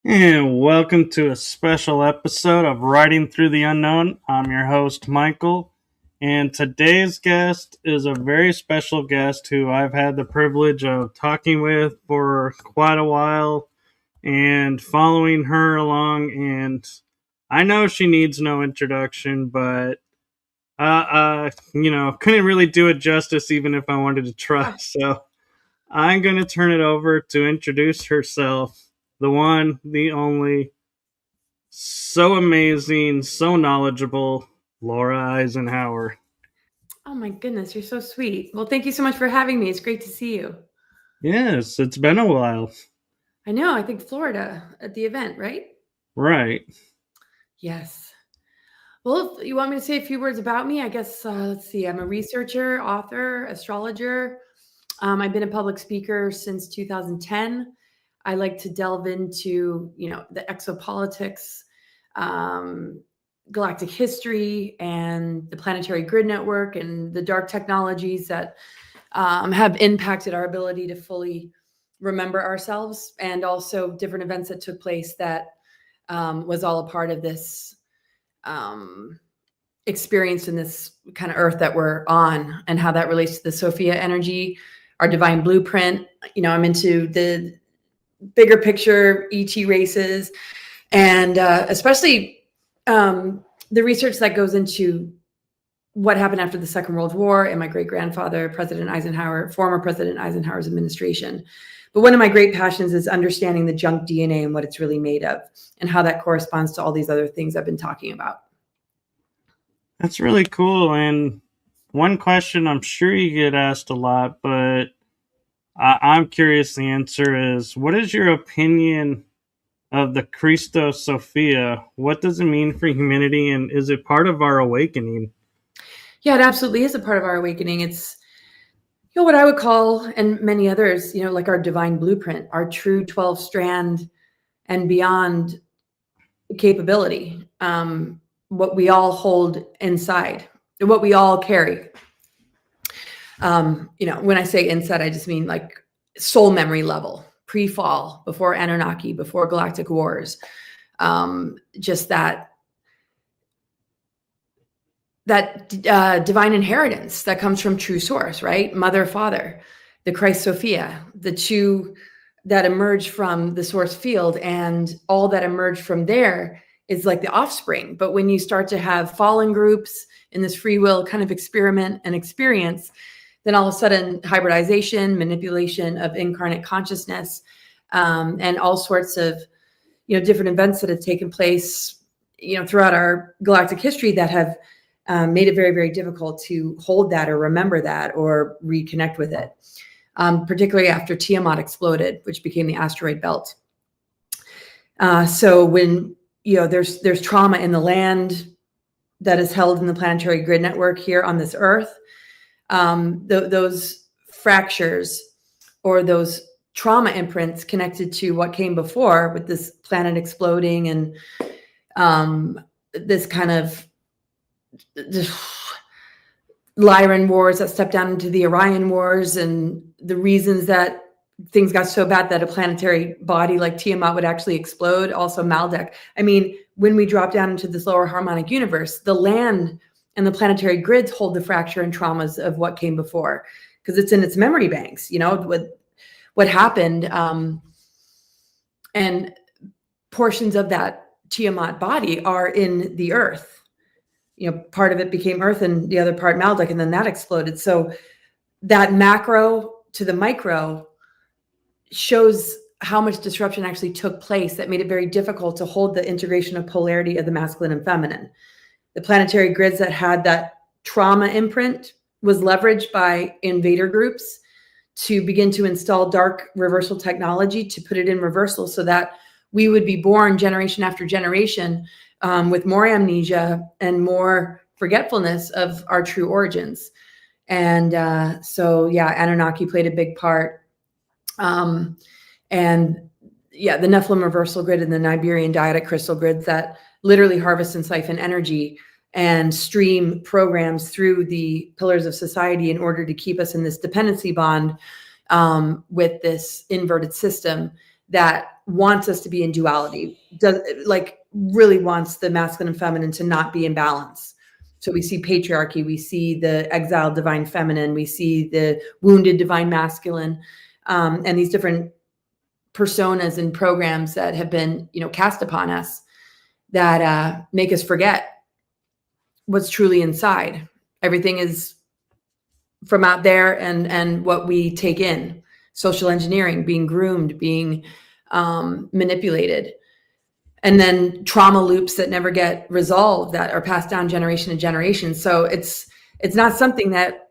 And welcome to a special episode of Writing Through the Unknown. I'm your host, Michael, and today's guest is a very special guest who I've had the privilege of talking with for quite a while and following her along. And I know she needs no introduction, but couldn't really do it justice even if I wanted to try. So I'm going to turn it over to introduce herself. The one, the only, so amazing, so knowledgeable, Laura Eisenhower. Oh my goodness, you're so sweet. Well, thank you so much for having me. It's great to see you. Yes, it's been a while. I know, I think Florida at the event, right? Right. Yes. Well, if you want me to say a few words about me, I guess, let's see. I'm a researcher, author, astrologer. I've been a public speaker since 2010. I like to delve into, the exopolitics, galactic history, and the planetary grid network, and the dark technologies that have impacted our ability to fully remember ourselves, and also different events that took place that was all a part of this experience in this kind of earth that we're on, and how that relates to the Sophia energy, our divine blueprint. I'm into the bigger picture ET races, and especially the research that goes into what happened after the Second World War and my great-grandfather, President Eisenhower, former President Eisenhower's administration. But one of my great passions is understanding the junk DNA and what it's really made of, and how that corresponds to all these other things I've been talking about. That's really cool. And one question I'm sure you get asked a lot, but I'm curious the answer is, what is your opinion of the Christ-Sophia? What does it mean for humanity, and is it part of our awakening? Yeah, it absolutely is a part of our awakening. It's what I would call, and many others, like our divine blueprint, our true 12-strand and beyond capability, what we all hold inside, what we all carry. When I say inside, I just mean like soul memory level, pre-fall, before Anunnaki, before galactic wars. Just that divine inheritance that comes from true source, right? Mother, father, the Christ-Sophia, the two that emerge from the source field, and all that emerged from there is like the offspring. But when you start to have fallen groups in this free will kind of experiment and experience, then all of a sudden hybridization, manipulation of incarnate consciousness, and all sorts of different events that have taken place throughout our galactic history that have made it very, very difficult to hold that or remember that or reconnect with it, particularly after Tiamat exploded, which became the asteroid belt. So when there's trauma in the land that is held in the planetary grid network here on this earth, those fractures or those trauma imprints connected to what came before, with this planet exploding and this kind of Lyran wars that stepped down into the Orion wars, and the reasons that things got so bad that a planetary body like Tiamat would actually explode. Also Maldek. I mean, when we drop down into this lower harmonic universe, the land and the planetary grids hold the fracture and traumas of what came before, because it's in its memory banks, with what happened. And portions of that Tiamat body are in the earth. Part of it became earth and the other part Maldek, and then that exploded. So that macro to the micro shows how much disruption actually took place that made it very difficult to hold the integration of polarity of the masculine and feminine. The planetary grids that had that trauma imprint was leveraged by invader groups to begin to install dark reversal technology to put it in reversal, so that we would be born generation after generation with more amnesia and more forgetfulness of our true origins. And Anunnaki played a big part. The Nephilim reversal grid and the Niberian dyadic crystal grids that literally harvest and siphon energy and stream programs through the pillars of society in order to keep us in this dependency bond with this inverted system that wants us to be in duality, really wants the masculine and feminine to not be in balance. So we see patriarchy, we see the exiled divine feminine, we see the wounded divine masculine, and these different personas and programs that have been, cast upon us that make us forget what's truly inside. Everything is from out there and what we take in. Social engineering, being groomed, being manipulated. And then trauma loops that never get resolved that are passed down generation to generation. So it's not something that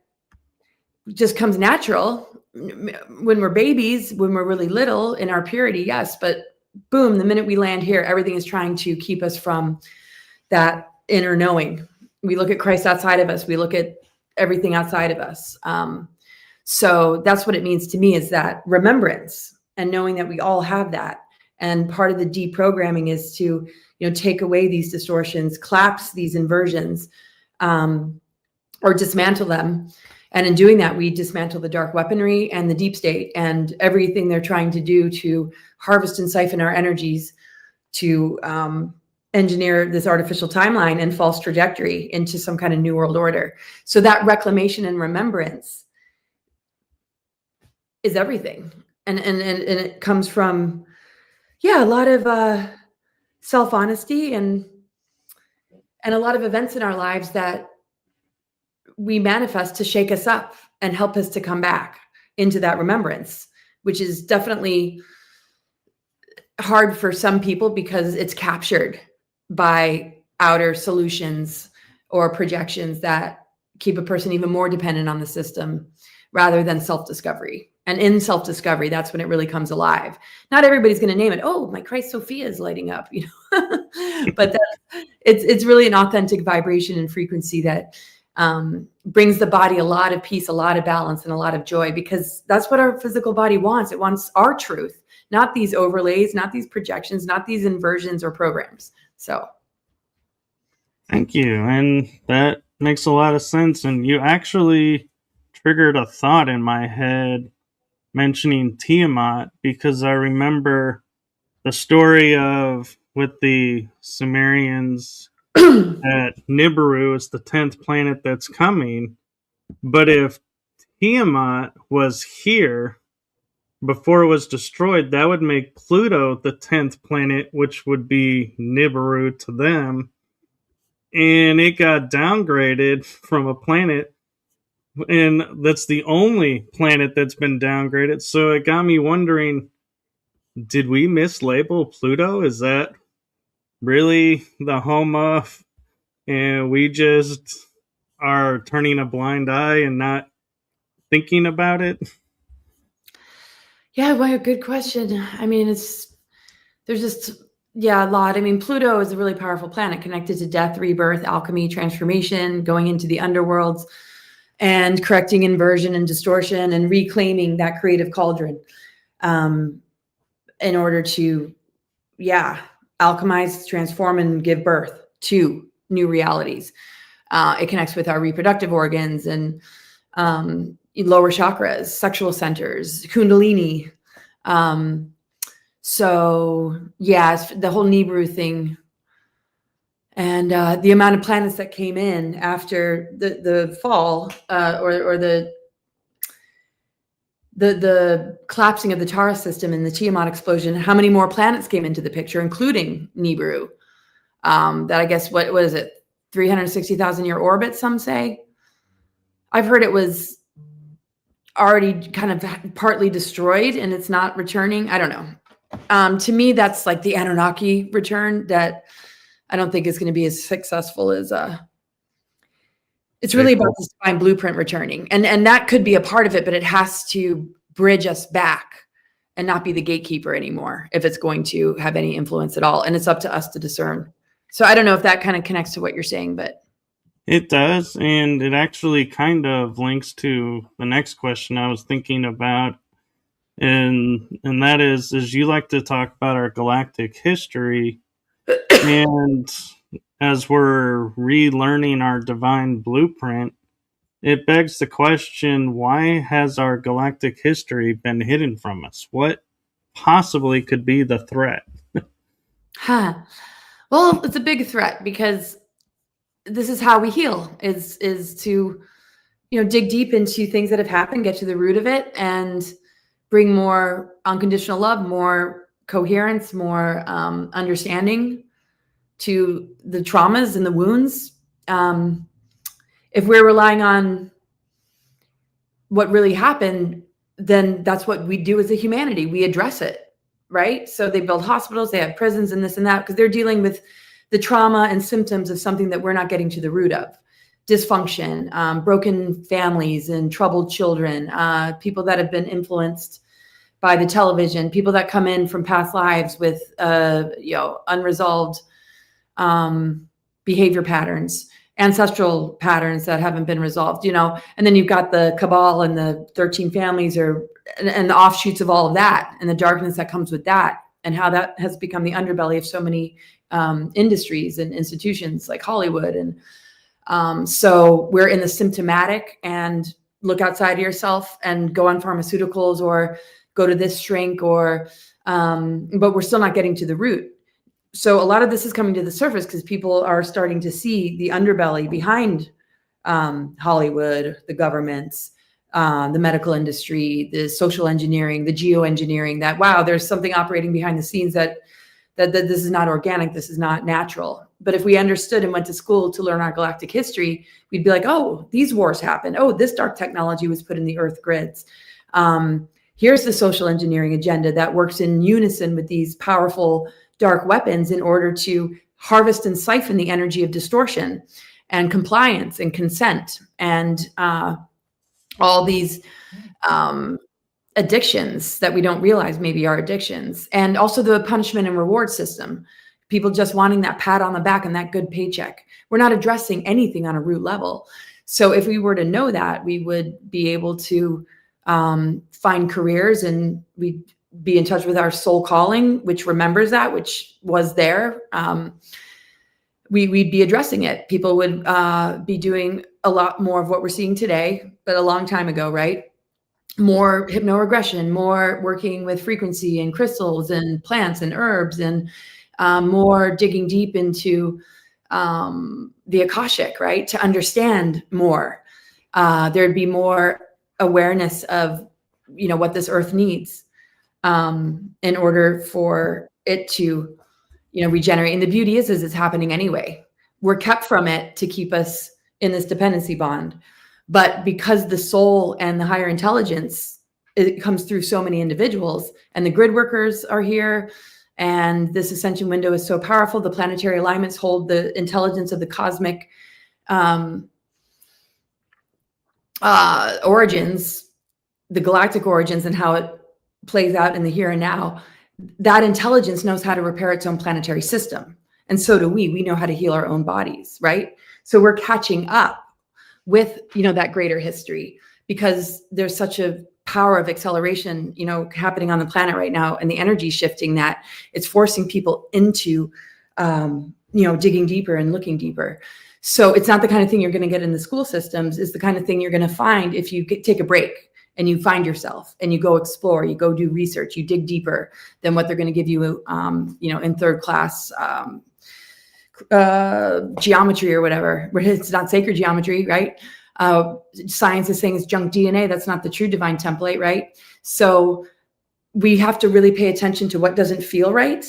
just comes natural when we're babies, when we're really little in our purity. Yes. But boom, the minute we land here, everything is trying to keep us from that inner knowing. We look at Christ outside of us. We look at everything outside of us. So that's what it means to me, is that remembrance and knowing that we all have that. And part of the deprogramming is to, take away these distortions, collapse these inversions, or dismantle them. And in doing that, we dismantle the dark weaponry and the deep state and everything they're trying to do to harvest and siphon our energies to engineer this artificial timeline and false trajectory into some kind of new world order. So that reclamation and remembrance is everything. And it comes from, a lot of self-honesty and a lot of events in our lives that we manifest to shake us up and help us to come back into that remembrance, which is definitely hard for some people because it's captured by outer solutions or projections that keep a person even more dependent on the system rather than self-discovery. And in self-discovery, that's when it really comes alive. Not everybody's going to name it, oh, my Christ-Sophia is lighting up, but it's really an authentic vibration and frequency that brings the body a lot of peace, a lot of balance, and a lot of joy, because that's what our physical body wants. It wants our truth, not these overlays, not these projections, not these inversions or programs. So. Thank you. And that makes a lot of sense. And you actually triggered a thought in my head mentioning Tiamat, because I remember the story of with the Sumerians that Nibiru is the 10th planet that's coming. But if Tiamat was here before it was destroyed, that would make Pluto the 10th planet, which would be Nibiru to them. And it got downgraded from a planet, and that's the only planet that's been downgraded. So it got me wondering, did we mislabel Pluto? Is that really the home of, and we just are turning a blind eye and not thinking about it? Yeah, well, good question. I mean, there's just, a lot. I mean, Pluto is a really powerful planet connected to death, rebirth, alchemy, transformation, going into the underworlds, and correcting inversion and distortion and reclaiming that creative cauldron in order to, alchemize, transform, and give birth to new realities. It connects with our reproductive organs and lower chakras, sexual centers, kundalini. So it's the whole Nibiru thing. And the amount of planets that came in after the fall or the collapsing of the Taurus system and the Tiamat explosion, how many more planets came into the picture, including Nibiru? That I guess, what is it, 360,000 year orbit, some say? I've heard it was already kind of partly destroyed and it's not returning. I don't know. To me, that's like the Anunnaki return that I don't think is going to be as successful as it's really about this divine blueprint returning. And that could be a part of it, but it has to bridge us back and not be the gatekeeper anymore if it's going to have any influence at all. And it's up to us to discern. So I don't know if that kind of connects to what you're saying, but. It does. And it actually kind of links to the next question I was thinking about. And that is you like to talk about our galactic history. And as we're relearning our divine blueprint, it begs the question, why has our galactic history been hidden from us? What possibly could be the threat? Well, it's a big threat because this is how we heal, is to, dig deep into things that have happened, get to the root of it, and bring more unconditional love, more coherence, more understanding to the traumas and the wounds. If we're relying on what really happened, then that's what we do as a humanity. We address it, right? So they build hospitals, they have prisons and this and that, because they're dealing with the trauma and symptoms of something that we're not getting to the root of. Dysfunction, broken families and troubled children, people that have been influenced by the television, people that come in from past lives with, unresolved behavior patterns, ancestral patterns that haven't been resolved, and then you've got the cabal and the 13 families and the offshoots of all of that and the darkness that comes with that, and how that has become the underbelly of so many industries and institutions like Hollywood. And so we're in the symptomatic, and look outside of yourself and go on pharmaceuticals or go to this shrink but we're still not getting to the root. So a lot of this is coming to the surface because people are starting to see the underbelly behind Hollywood, the governments, the medical industry, the social engineering, the geoengineering, that, wow, there's something operating behind the scenes that this is not organic, this is not natural. But if we understood and went to school to learn our galactic history, we'd be like, oh, these wars happened. Oh, this dark technology was put in the earth grids. Here's the social engineering agenda that works in unison with these powerful dark weapons in order to harvest and siphon the energy of distortion and compliance and consent and all these addictions that we don't realize maybe are addictions. And also the punishment and reward system, people just wanting that pat on the back and that good paycheck. We're not addressing anything on a root level. So if we were to know that, we would be able to find careers, and we'd be in touch with our soul calling, which remembers that, which was there. We'd be addressing it. People would be doing a lot more of what we're seeing today, but a long time ago, right? More hypnoregression, more working with frequency and crystals and plants and herbs, and more digging deep into the Akashic, right? To understand more. There'd be more awareness of, what this earth needs in order for it to, regenerate. And the beauty is it's happening anyway. We're kept from it to keep us in this dependency bond. But because the soul and the higher intelligence, it comes through so many individuals, and the grid workers are here, and this ascension window is so powerful. The planetary alignments hold the intelligence of the cosmic origins, the galactic origins, and how it plays out in the here and now. That intelligence knows how to repair its own planetary system. And so do we. We know how to heal our own bodies, right? So we're catching up with, that greater history, because there's such a power of acceleration, happening on the planet right now, and the energy shifting, that it's forcing people into, digging deeper and looking deeper. So it's not the kind of thing you're going to get in the school systems. It's the kind of thing you're going to find if you take a break and you find yourself and you go explore, you go do research, you dig deeper than what they're going to give you, in third class geometry or whatever. It's not sacred geometry, right? Science is saying it's junk DNA. That's not the true divine template, right? So we have to really pay attention to what doesn't feel right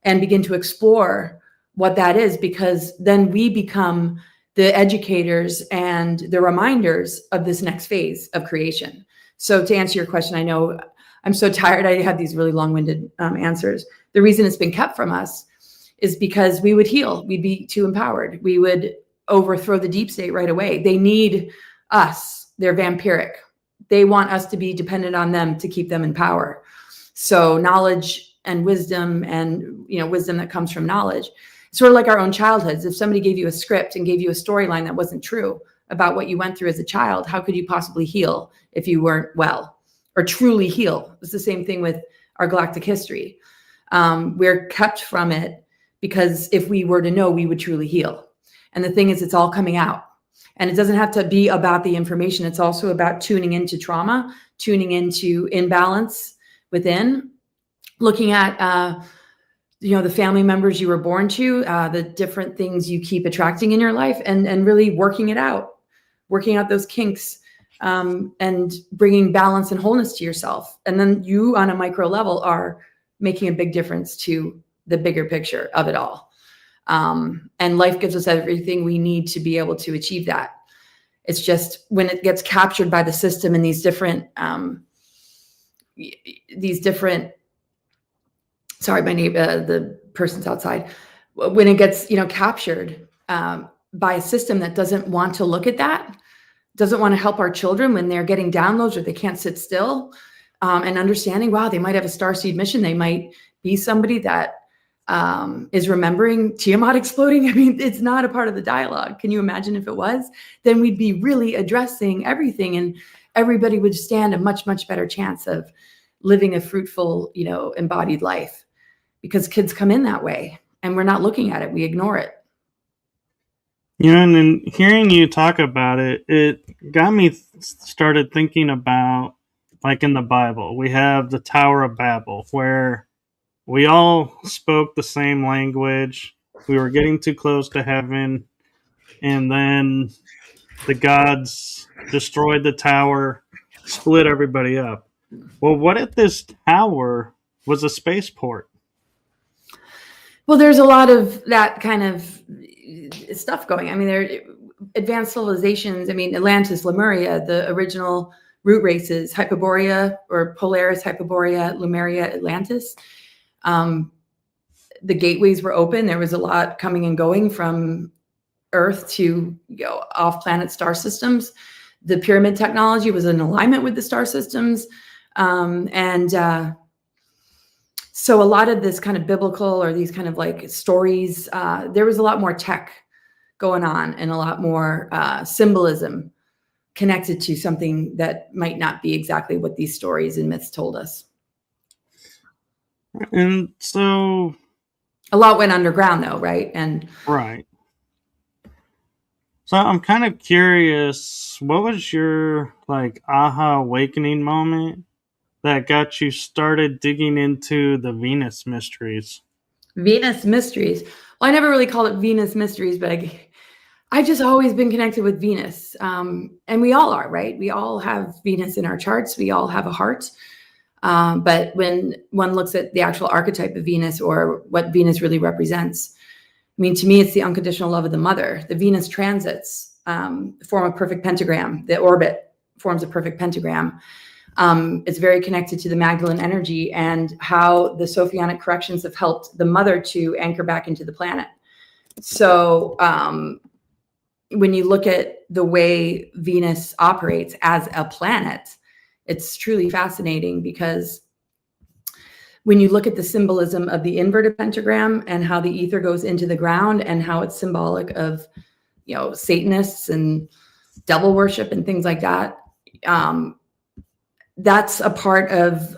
and begin to explore what that is, because then we become the educators and the reminders of this next phase of creation. So to answer your question, I know I'm so tired. I have these really long-winded answers. The reason it's been kept from us is because we would heal. We'd be too empowered. We would overthrow the deep state right away. They need us. They're vampiric. They want us to be dependent on them to keep them in power. So knowledge and wisdom, and wisdom that comes from knowledge, sort of like our own childhoods. If somebody gave you a script and gave you a storyline that wasn't true about what you went through as a child, how could you possibly heal if you weren't well, or truly heal? It's the same thing with our galactic history. We're kept from it because if we were to know, we would truly heal. And the thing is, it's all coming out. And it doesn't have to be about the information. It's also about tuning into trauma, tuning into imbalance within, looking at, the family members you were born to, the different things you keep attracting in your life, and really working out those kinks, and bringing balance and wholeness to yourself. And then you on a micro level are making a big difference to the bigger picture of it all. And life gives us everything we need to be able to achieve that. It's just when it gets captured by the system and these different, sorry, my neighbor, the person's outside, when it gets, captured by a system that doesn't want to look at that, doesn't want to help our children when they're getting downloads or they can't sit still, and understanding, wow, they might have a starseed mission. They might be somebody that is remembering Tiamat exploding. I mean, it's not a part of the dialogue. Can you imagine if it was? Then we'd be really addressing everything, and everybody would stand a much, much better chance of living a fruitful, embodied life, because kids come in that way and we're not looking at it. We ignore it. And then hearing you talk about it, it got me started thinking about, like in the Bible, we have the Tower of Babel, where we all spoke the same language. We were getting too close to heaven, and then the gods destroyed the tower, split everybody up. Well, what if this tower was a spaceport? Well, there's a lot of that kind of stuff going. I mean, there are advanced civilizations. I mean, Atlantis, Lemuria, the original root races, Hyperborea or Polaris, Hyperborea, Lemuria, Atlantis. The gateways were open. There was a lot coming and going from Earth to off-planet star systems. The pyramid technology was in alignment with the star systems. So a lot of this kind of biblical or these kind of like stories, there was a lot more tech going on and a lot more symbolism connected to something that might not be exactly what these stories and myths told us. And so a lot went underground though, right? And right. So I'm kind of curious, what was your like aha awakening moment that got you started digging into the Venus mysteries? Venus mysteries. Well, I never really called it Venus mysteries, but I've just always been connected with Venus. And we all are, right? We all have Venus in our charts. We all have a heart. But when one looks at the actual archetype of Venus or what Venus really represents, I mean, to me, it's the unconditional love of the mother. The Venus transits form a perfect pentagram. The orbit forms a perfect pentagram. It's very connected to the Magdalene energy and how the Sophianic corrections have helped the mother to anchor back into the planet. So when you look at the way Venus operates as a planet, it's truly fascinating, because when you look at the symbolism of the inverted pentagram and how the ether goes into the ground and how it's symbolic of, Satanists and devil worship and things like that, that's a part of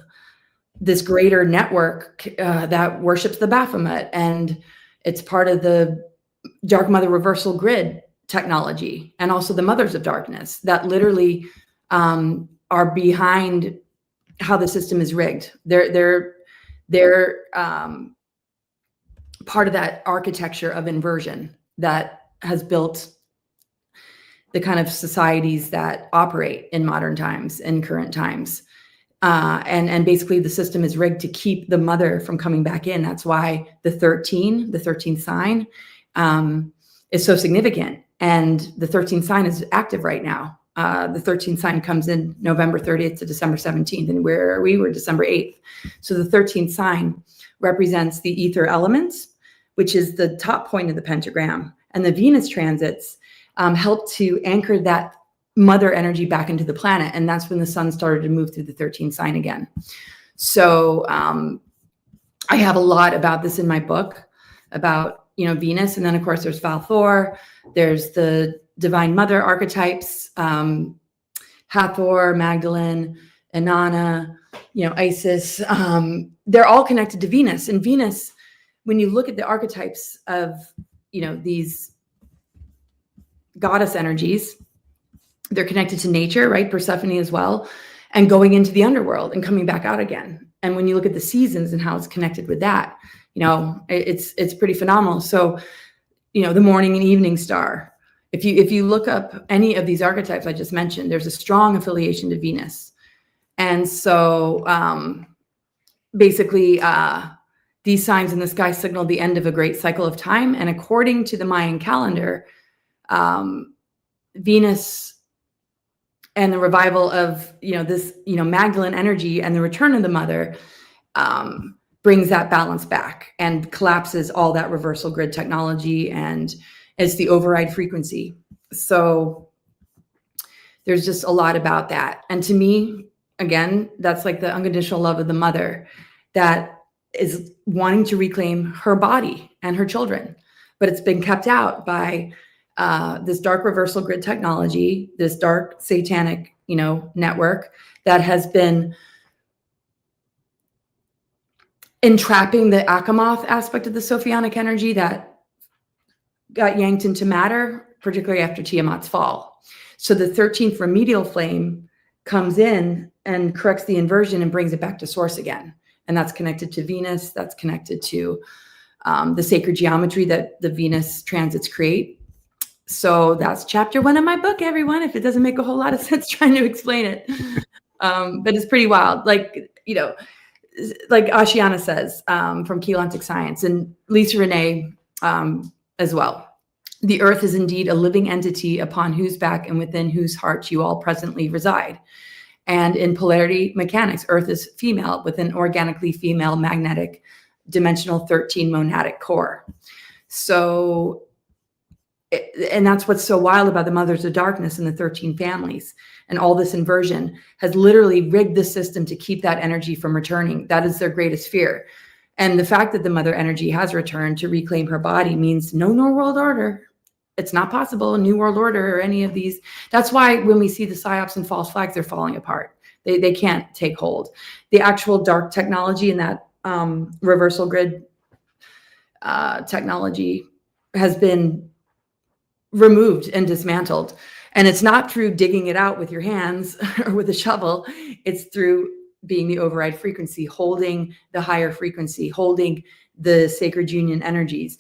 this greater network that worships the Baphomet, and it's part of the Dark Mother reversal grid technology, and also the Mothers of Darkness that literally are behind how the system is rigged. They're part of that architecture of inversion that has built the kind of societies that operate in modern times, in current times. And basically the system is rigged to keep the mother from coming back in. That's why the 13th sign is so significant. And the 13th sign is active right now. The 13th sign comes in November 30th to December 17th. And where are we? We're December 8th. So the 13th sign represents the ether elements, which is the top point of the pentagram. And the Venus transits help to anchor that mother energy back into the planet. And that's when the sun started to move through the 13th sign again. So I have a lot about this in my book about, Venus. And then of course there's Valthor, there's the divine mother archetypes, Hathor, Magdalene, Inanna, Isis. They're all connected to Venus. And Venus, when you look at the archetypes of, these goddess energies, they're connected to nature, right? Persephone as well, and going into the underworld and coming back out again. And when you look at the seasons and how it's connected with that, it's pretty phenomenal. So, the morning and evening star, if you look up any of these archetypes I just mentioned, there's a strong affiliation to Venus. And so basically these signs in the sky signal the end of a great cycle of time. And according to the Mayan calendar, Venus and the revival of, this, Magdalene energy and the return of the mother brings that balance back and collapses all that reversal grid technology, and it's the override frequency. So there's just a lot about that. And to me, again, that's like the unconditional love of the mother that is wanting to reclaim her body and her children, but it's been kept out by this dark reversal grid technology, this dark satanic, network that has been entrapping the Akamoth aspect of the Sophionic energy that got yanked into matter, particularly after Tiamat's fall. So the 13th remedial flame comes in and corrects the inversion and brings it back to source again. And that's connected to Venus. That's connected to the sacred geometry that the Venus transits create. So that's chapter 1 of my book, everyone, if it doesn't make a whole lot of sense trying to explain it. But it's pretty wild. Like Ashiana says from Keylontic Science, and Lisa Renee as well. The earth is indeed a living entity upon whose back and within whose heart you all presently reside. And in polarity mechanics, earth is female with an organically female magnetic dimensional 13 monadic core. So, and that's what's so wild about the mothers of darkness and the 13 families. And all this inversion has literally rigged the system to keep that energy from returning. That is their greatest fear. And the fact that the mother energy has returned to reclaim her body means no New World Order. It's not possible, a New World Order or any of these. That's why when we see the psyops and false flags, they're falling apart. They can't take hold. The actual dark technology and that reversal grid technology has been removed and dismantled. And it's not through digging it out with your hands or with a shovel. It's through being the override frequency, holding the higher frequency, holding the sacred union energies,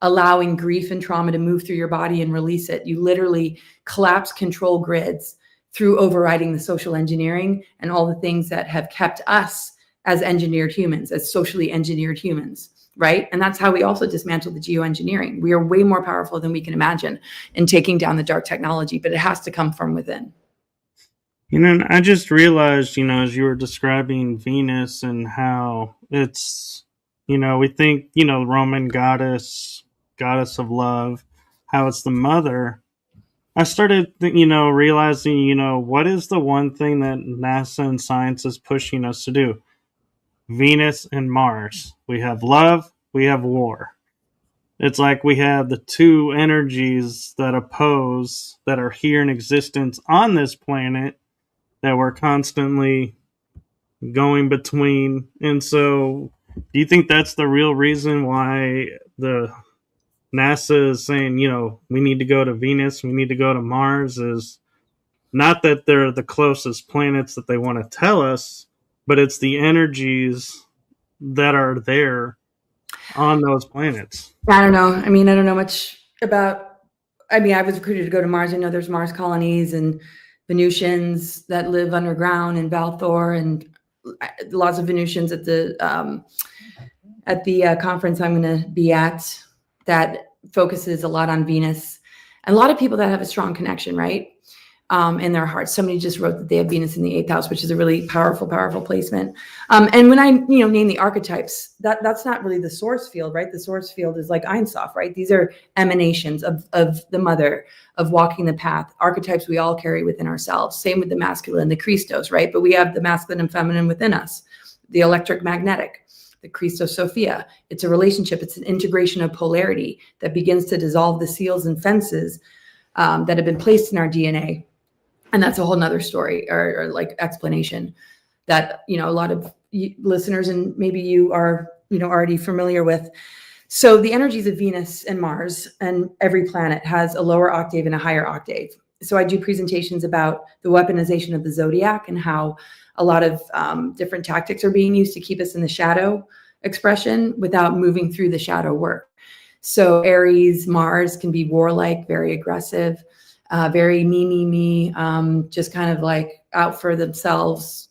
allowing grief and trauma to move through your body and release it. You literally collapse control grids through overriding the social engineering and all the things that have kept us as engineered humans, as socially engineered humans. Right. And that's how we also dismantle the geoengineering. We are way more powerful than we can imagine in taking down the dark technology, but it has to come from within. And I just realized, as you were describing Venus and how it's, we think, Roman goddess of love, how it's the mother. I started, realizing, what is the one thing that NASA and science is pushing us to do? Venus and Mars. We have love, we have war. It's like we have the two energies that oppose, that are here in existence on this planet, that we're constantly going between. And so, do you think that's the real reason why the NASA is saying, we need to go to Venus, we need to go to Mars? Is not that they're the closest planets that they want to tell us, but it's the energies that are there on those planets. I don't know. I don't know much about, I was recruited to go to Mars. I know there's Mars colonies and Venusians that live underground in Valthor, and lots of Venusians at the conference I'm going to be at that focuses a lot on Venus, and a lot of people that have a strong connection, right? In their hearts. Somebody just wrote that they have Venus in the 8th house, which is a really powerful placement. And when I, name the archetypes, that's not really the source field, right? The source field is like Ein Sof, right? These are emanations of the mother, of walking the path, archetypes we all carry within ourselves. Same with the masculine, the Christos, right? But we have the masculine and feminine within us, the electric magnetic, the Christ-Sophia. It's a relationship. It's an integration of polarity that begins to dissolve the seals and fences that have been placed in our DNA. And that's a whole nother story or like explanation that, a lot of listeners and maybe you are, already familiar with. So the energies of Venus and Mars and every planet has a lower octave and a higher octave. So I do presentations about the weaponization of the zodiac and how a lot of different tactics are being used to keep us in the shadow expression without moving through the shadow work. So Aries, Mars can be warlike, very aggressive, very me, just kind of like out for themselves.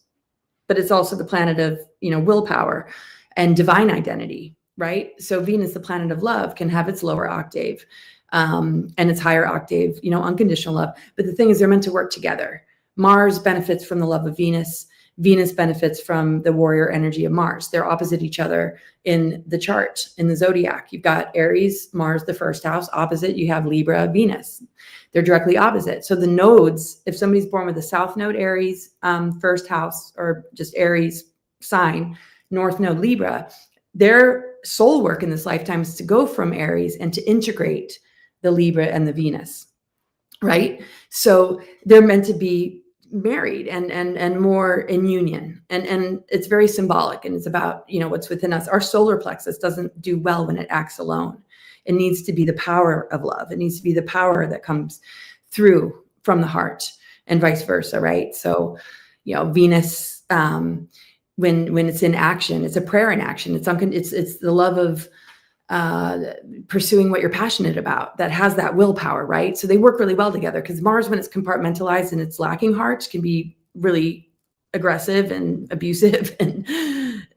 But it's also the planet of, willpower and divine identity, right? So Venus, the planet of love, can have its lower octave and its higher octave, unconditional love. But the thing is, they're meant to work together. Mars benefits from the love of Venus. Venus benefits from the warrior energy of Mars. They're opposite each other in the chart, in the zodiac. You've got Aries, Mars, the first house. Opposite, you have Libra, Venus. They're directly opposite. So the nodes, if somebody's born with the South Node, Aries, first house, or just Aries sign, North Node, Libra, their soul work in this lifetime is to go from Aries and to integrate the Libra and the Venus, right? So they're meant to be married and more in union. And it's very symbolic, and it's about, what's within us. Our solar plexus doesn't do well when it acts alone. It needs to be the power of love. It needs to be the power that comes through from the heart, and vice versa, right? So, Venus, when it's in action, it's a prayer in action. It's the love of pursuing what you're passionate about that has that willpower, right? So they work really well together, because Mars, when it's compartmentalized and it's lacking heart, can be really aggressive and abusive and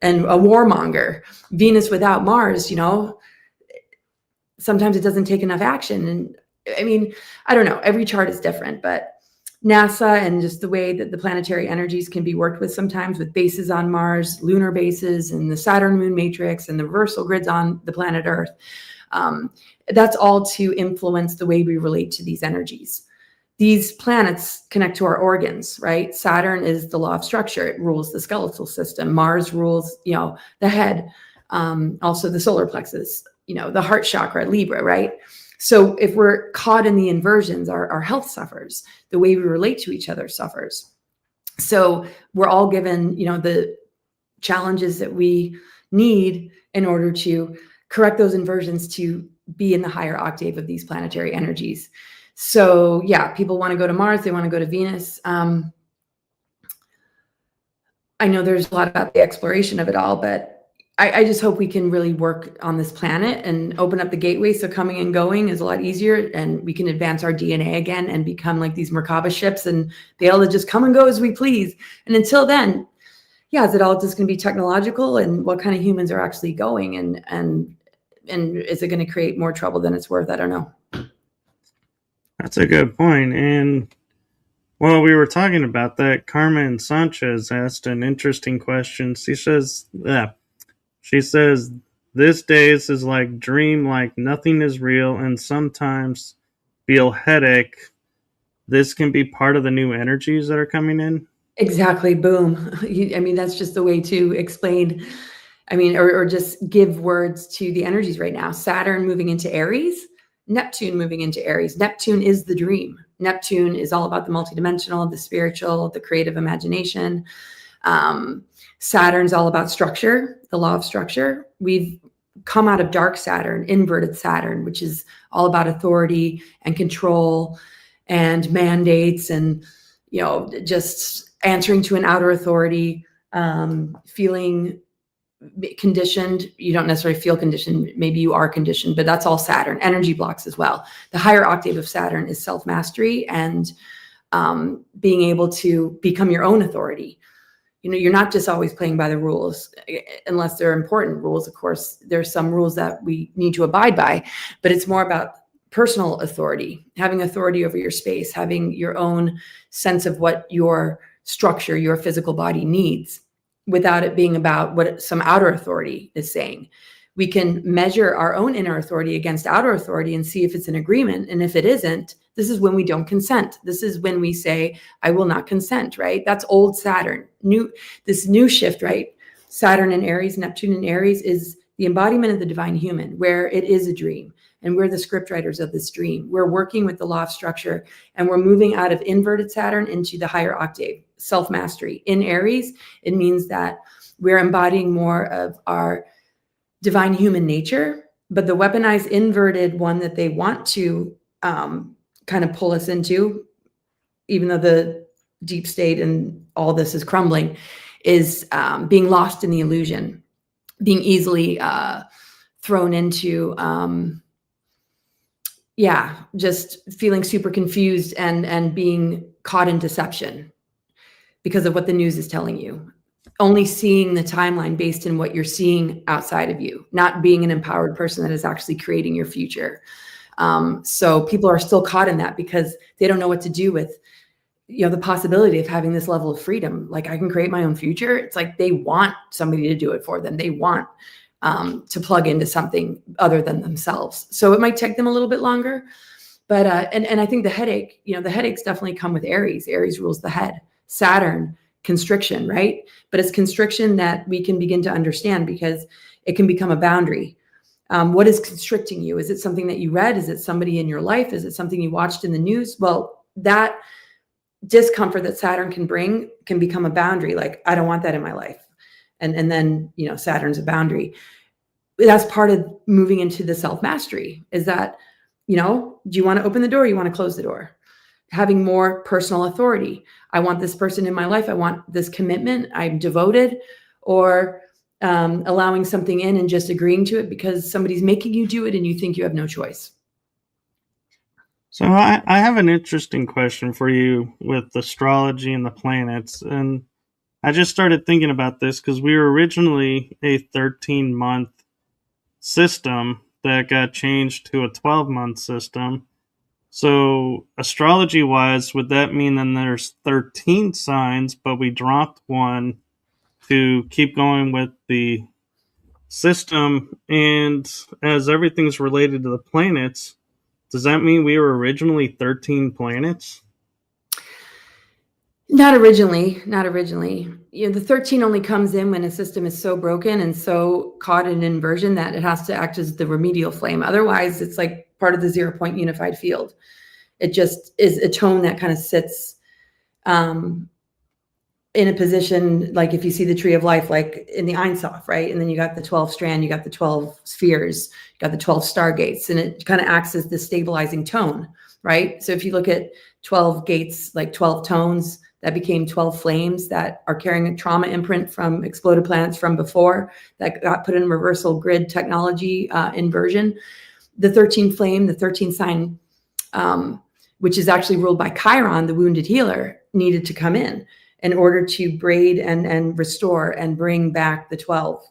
a warmonger. Venus without Mars, sometimes it doesn't take enough action. And I mean, I don't know, every chart is different, but NASA and just the way that the planetary energies can be worked with sometimes, with bases on Mars, lunar bases, and the Saturn moon matrix, and the reversal grids on the planet Earth. That's all to influence the way we relate to these energies. These planets connect to our organs, right? Saturn is the law of structure. It rules the skeletal system. Mars rules, the head, also the solar plexus, the heart chakra, Libra, right? So if we're caught in the inversions, our health suffers. The way we relate to each other suffers. So we're all given, the challenges that we need in order to correct those inversions to be in the higher octave of these planetary energies. So yeah, people want to go to Mars. They want to go to Venus. I know there's a lot about the exploration of it all, but I just hope we can really work on this planet and open up the gateway so coming and going is a lot easier, and we can advance our DNA again and become like these Merkaba ships and be able to just come and go as we please. And until then, yeah, is it all just going to be technological, and what kind of humans are actually going, and is it going to create more trouble than it's worth? I don't know. That's a good point. And while we were talking about that, Carmen Sanchez asked an interesting question. She says, this days is like dream, like nothing is real, and sometimes feel headache. This can be part of the new energies that are coming in? Exactly. Boom. I mean, that's just the way to explain, or just give words to the energies right now. Saturn moving into Aries, Neptune moving into Aries. Neptune is the dream. Neptune is all about the multidimensional, the spiritual, the creative imagination. Saturn's all about structure, the law of structure. We've come out of dark Saturn, inverted Saturn, which is all about authority and control and mandates and, just answering to an outer authority, feeling conditioned. You don't necessarily feel conditioned. Maybe you are conditioned, but that's all Saturn. Energy blocks as well. The higher octave of Saturn is self-mastery and being able to become your own authority. You're not just always playing by the rules, unless they're important rules. Of course, there's some rules that we need to abide by, but it's more about personal authority, having authority over your space, having your own sense of what your structure, your physical body needs, without it being about what some outer authority is saying. We can measure our own inner authority against outer authority and see if it's an agreement. And if it isn't, this is when we don't consent. This is when we say, I will not consent, right? That's old Saturn. This new shift, right? Saturn in Aries, Neptune in Aries is the embodiment of the divine human, where it is a dream. And we're the script writers of this dream. We're working with the law of structure, and we're moving out of inverted Saturn into the higher octave, self-mastery. In Aries, it means that we're embodying more of our divine human nature, but the weaponized inverted one that they want to kind of pull us into, even though the deep state and all this is crumbling, is being lost in the illusion, being easily thrown into, just feeling super confused and being caught in deception because of what the news is telling you. Only seeing the timeline based in what you're seeing outside of you, not being an empowered person that is actually creating your future. So people are still caught in that because they don't know what to do with, the possibility of having this level of freedom. Like, I can create my own future. It's like they want somebody to do it for them. They want to plug into something other than themselves. So it might take them a little bit longer, but and I think the headache, the headaches definitely come with Aries. Aries rules the head. Saturn, constriction, right? But it's constriction that we can begin to understand because it can become a boundary. What is constricting you? Is it something that you read? Is it somebody in your life? Is it something you watched in the news? Well, that discomfort that Saturn can bring can become a boundary. Like, I don't want that in my life. And then, Saturn's a boundary. That's part of moving into the self-mastery, is that, do you want to open the door? Or you want to close the door? Having more personal authority. I want this person in my life. I want this commitment. I'm devoted. Or allowing something in and just agreeing to it because somebody's making you do it and you think you have no choice. So I have an interesting question for you with astrology and the planets. And I just started thinking about this because we were originally a 13-month system that got changed to a 12-month system. So astrology-wise, would that mean then there's 13 signs, but we dropped one to keep going with the system? And as everything's related to the planets, does that mean we were originally 13 planets? Not originally. The 13 only comes in when a system is so broken and so caught in inversion that it has to act as the remedial flame. Otherwise, it's like part of the 0-point unified field. It just is a tone that kind of sits in a position, like if you see the tree of life, like in the Ein Sof, right? And then you got the 12 strand, you got the 12 spheres, you got the 12 stargates, and it kind of acts as the stabilizing tone, right? So if you look at 12 gates, like 12 tones, that became 12 flames that are carrying a trauma imprint from exploded planets from before that got put in reversal grid technology inversion. The 13 flame, the 13 sign, which is actually ruled by Chiron, the wounded healer, needed to come in order to braid and restore and bring back the 12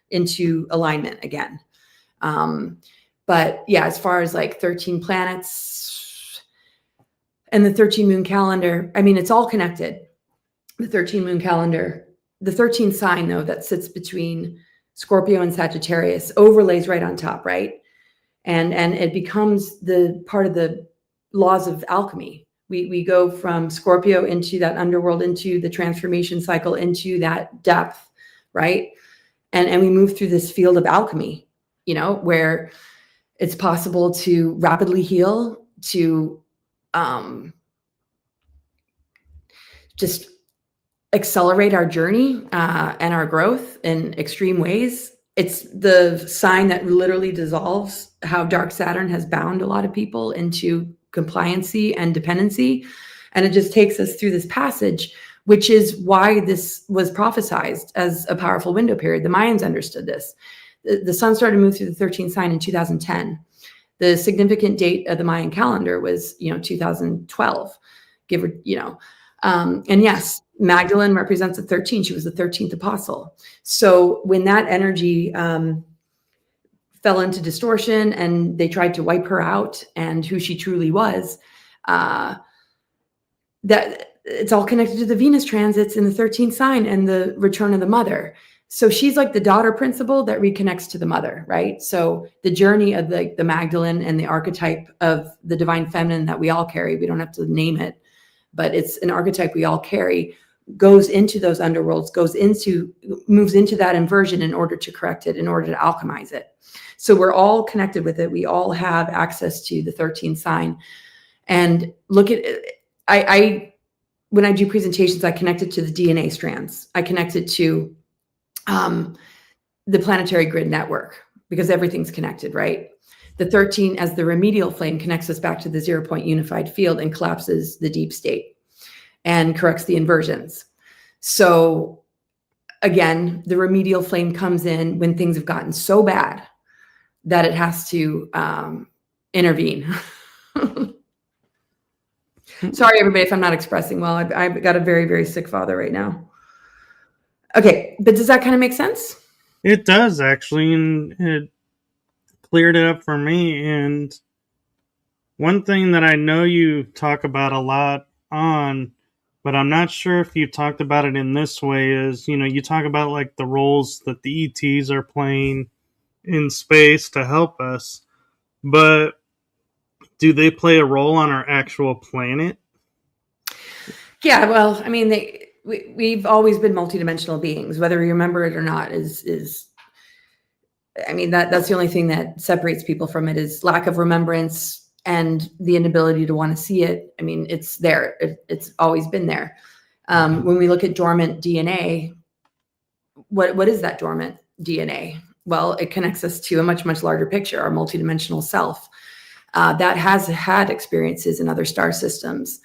into alignment again. But yeah, as far as like 13 planets and the 13 moon calendar, I mean, it's all connected. The 13 moon calendar, the 13 sign though, that sits between Scorpio and Sagittarius overlays right on top, right? And it becomes the part of the laws of alchemy. We go from Scorpio into that underworld, into the transformation cycle, into that depth, right? And we move through this field of alchemy, where it's possible to rapidly heal, to just accelerate our journey and our growth in extreme ways. It's the sign that literally dissolves how dark Saturn has bound a lot of people into compliancy and dependency. And it just takes us through this passage, which is why this was prophesized as a powerful window period. The Mayans understood this. The sun started to move through the 13th sign in 2010. The significant date of the Mayan calendar was, 2012, and yes, Magdalene represents the 13. She was the 13th apostle. So when that energy fell into distortion and they tried to wipe her out and who she truly was, that it's all connected to the Venus transits in the 13th sign and the return of the mother. So she's like the daughter principle that reconnects to the mother, right? So the journey of the Magdalene and the archetype of the divine feminine that we all carry, we don't have to name it, but it's an archetype we all carry, goes into those underworlds, moves into that inversion in order to correct it, in order to alchemize it. So we're all connected with it. We all have access to the 13th sign. And look at it. When I do presentations, I connect it to the DNA strands. I connect it to the planetary grid network, because everything's connected, right? The 13 as the remedial flame connects us back to the 0-point unified field and collapses the deep state. and corrects the inversions. So again, the remedial flame comes in when things have gotten so bad that it has to intervene. Sorry, everybody, if I'm not expressing well. I've got a very, very sick father right now. Okay, but does that kind of make sense? It does, actually, and it cleared it up for me. And one thing that I know you talk about a lot on, but I'm not sure if you talked about it in this way, is, you talk about like the roles that the ETs are playing in space to help us, but do they play a role on our actual planet? Yeah, well, I mean, we've always been multidimensional beings, whether you remember it or not. I mean, that's the only thing that separates people from it is lack of remembrance and the inability to want to see it. I mean, it's there. It's always been there. When we look at dormant DNA, what is that dormant DNA? Well, it connects us to a much, much larger picture, our multidimensional self that has had experiences in other star systems,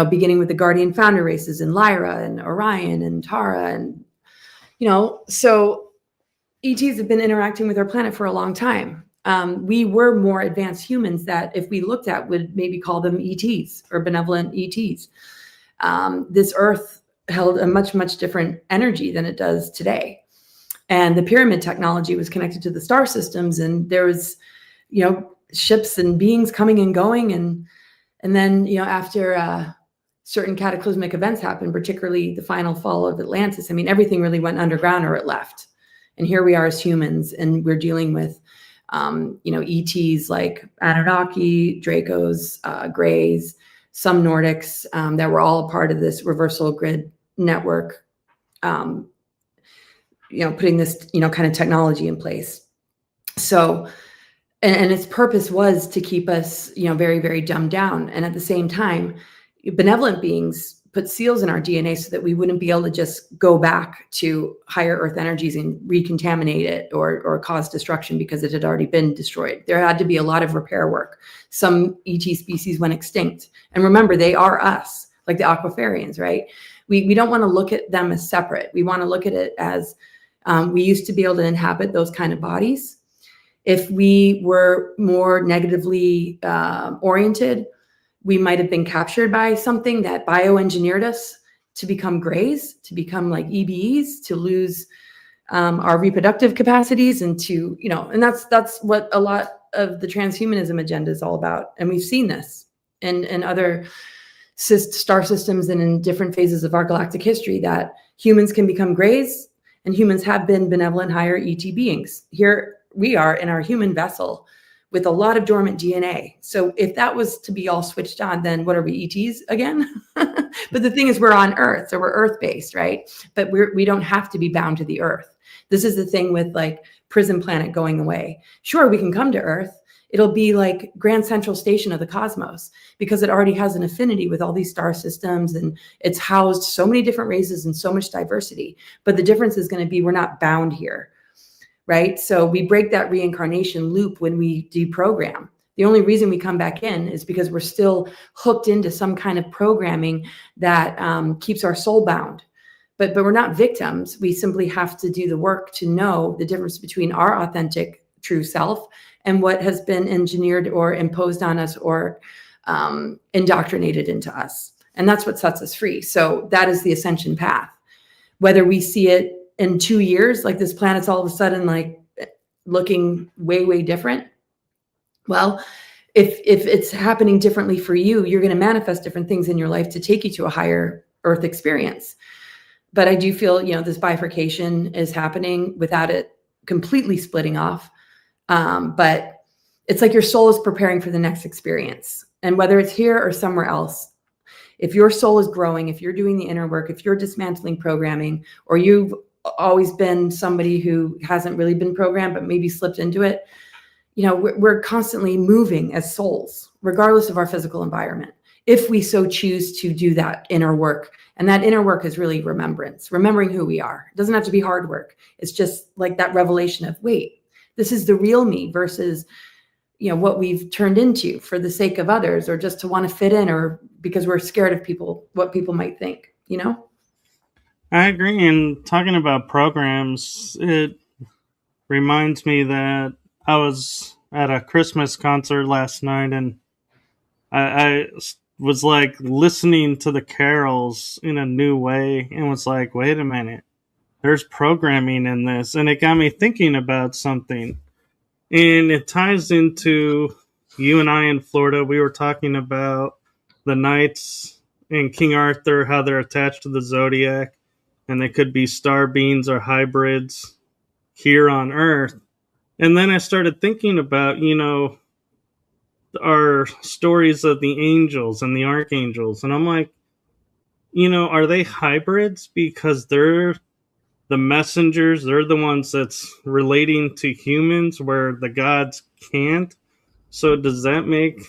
beginning with the Guardian founder races in Lyra and Orion and Tara. And, so ETs have been interacting with our planet for a long time. We were more advanced humans that if we looked at would maybe call them ETs or benevolent ETs. This Earth held a much, much different energy than it does today. And the pyramid technology was connected to the star systems, and there was, ships and beings coming and going. And then, after certain cataclysmic events happened, particularly the final fall of Atlantis, I mean, everything really went underground or it left. And here we are as humans, and we're dealing with, ETs like Anunnaki, Dracos, Greys, some Nordics that were all a part of this reversal grid network, putting this, kind of technology in place. So, and its purpose was to keep us, very, very dumbed down. And at the same time, benevolent beings put seals in our DNA so that we wouldn't be able to just go back to higher earth energies and recontaminate it or cause destruction because it had already been destroyed. There had to be a lot of repair work. Some ET species went extinct. And remember, they are us, like the aquafarians, right? We don't want to look at them as separate. We want to look at it as we used to be able to inhabit those kind of bodies. If we were more negatively oriented, we might have been captured by something that bioengineered us to become grays, to become like EBEs, to lose our reproductive capacities, and to, and that's what a lot of the transhumanism agenda is all about. And we've seen this in other star systems and in different phases of our galactic history, that humans can become grays, and humans have been benevolent higher ET beings. Here we are in our human vessel with a lot of dormant DNA. So if that was to be all switched on, then what are we, ETs again? But the thing is, we're on Earth, so we're Earth-based, right? But we don't have to be bound to the Earth. This is the thing with like Prison Planet going away. Sure, we can come to Earth. It'll be like Grand Central Station of the cosmos because it already has an affinity with all these star systems, and it's housed so many different races and so much diversity. But the difference is going to be we're not bound here. Right? So we break that reincarnation loop when we deprogram. The only reason we come back in is because we're still hooked into some kind of programming that keeps our soul bound. But we're not victims. We simply have to do the work to know the difference between our authentic true self and what has been engineered or imposed on us or indoctrinated into us. And that's what sets us free. So that is the ascension path. Whether we see it in 2 years, like this planet's all of a sudden like looking way, way different. Well, if it's happening differently for you, you're going to manifest different things in your life to take you to a higher Earth experience. But I do feel, this bifurcation is happening without it completely splitting off. But it's like your soul is preparing for the next experience. And whether it's here or somewhere else, if your soul is growing, if you're doing the inner work, if you're dismantling programming, or you've always been somebody who hasn't really been programmed, but maybe slipped into it, we're constantly moving as souls, regardless of our physical environment, if we so choose to do that inner work. And that inner work is really remembrance, remembering who we are. It doesn't have to be hard work. It's just like that revelation of, wait, this is the real me versus, what we've turned into for the sake of others, or just to want to fit in or because we're scared of what people might think, you know? I agree. And talking about programs, it reminds me that I was at a Christmas concert last night, and I was like listening to the carols in a new way and was like, wait a minute, there's programming in this. And it got me thinking about something. And it ties into you and I in Florida. We were talking about the knights and King Arthur, how they're attached to the zodiac, and they could be star beings or hybrids here on Earth. And then I started thinking about, our stories of the angels and the archangels. And I'm like, are they hybrids because they're the messengers? They're the ones that's relating to humans where the gods can't. So does that make